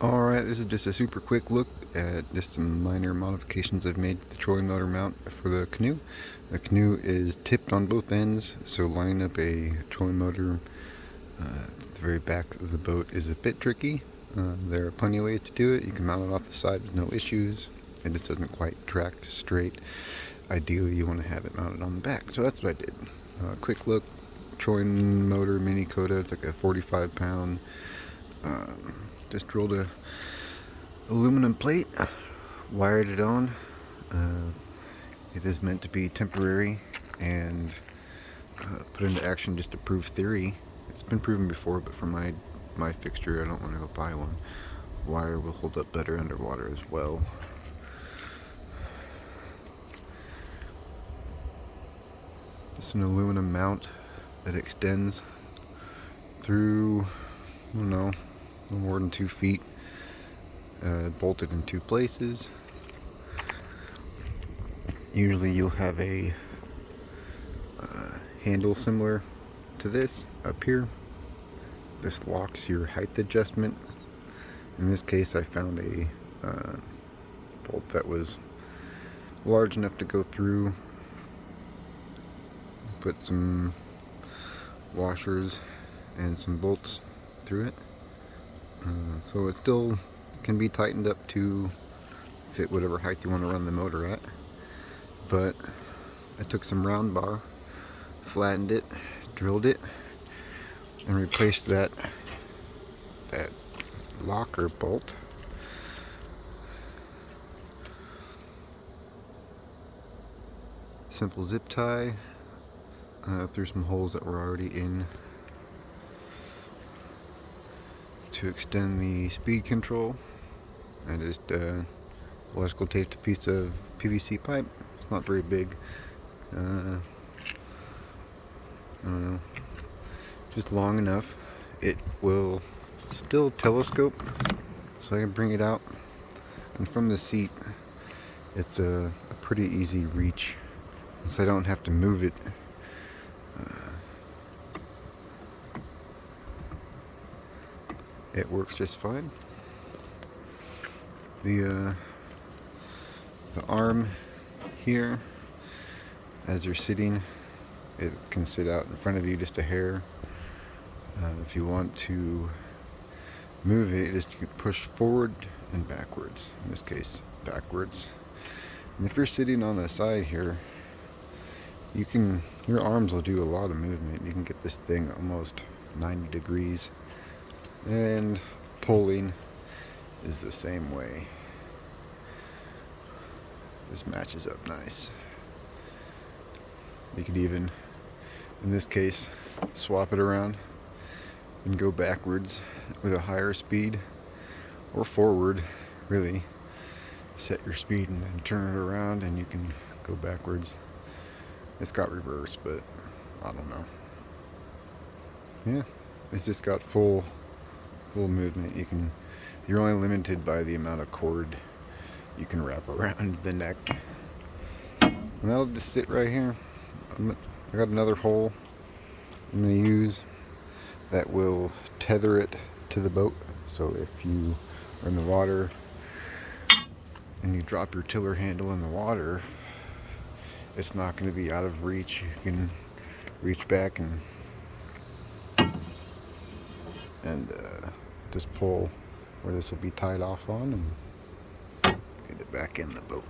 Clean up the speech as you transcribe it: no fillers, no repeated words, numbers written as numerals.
Alright, this is just a super quick look at just some minor modifications I've made to the trolling motor mount for the canoe. The canoe is tipped on both ends, so lining up a trolling motor at the very back of the boat is a bit tricky. There are plenty of ways to do it. You can mount it off the side with no issues. It just doesn't quite track straight. Ideally, you want to have it mounted on the back, so that's what I did. Quick look, trolling motor mini Coda. It's like a 45-pound. Just drilled a aluminum plate, wired it on. It is meant to be temporary and put into action just to prove theory. It's been proven before, but for my fixture, I don't want to go buy one. Wire will hold up better underwater as well. It's an aluminum mount that extends through, I don't know, no more than 2 feet, bolted in 2 places. Usually you'll have a handle similar to this up here. This locks your height adjustment. In this case I found a bolt that was large enough to go through. Put some washers and some bolts through it. So it still can be tightened up to fit whatever height you want to run the motor at. But I took some round bar, flattened it, drilled it, and replaced that locker bolt. Simple zip tie through some holes that were already in to extend the speed control. I just electrical taped a piece of PVC pipe. It's not very big. I don't know, just long enough. It will still telescope, so I can bring it out. And from the seat, it's a pretty easy reach, since I don't have to move it. It works just fine. The arm here, as you're sitting, it can sit out in front of you just a hair. If you want to move it, you can push forward and backwards. In this case, backwards. And if you're sitting on the side here, your arms will do a lot of movement. You can get this thing almost 90 degrees. And pulling is the same way. This matches up nice. You could even, in this case, swap it around and go backwards with a higher speed, or forward, really. Set your speed and then turn it around and you can go backwards. It's got reverse, but I don't know. Yeah, it's just got full movement. You're only limited by the amount of cord you can wrap around the neck. And that'll just sit right here. I got another hole I'm going to use that will tether it to the boat, so if you are in the water and you drop your tiller handle in the water, it's not going to be out of reach. You can reach back and just pull where this will be tied off on and get it back in the boat.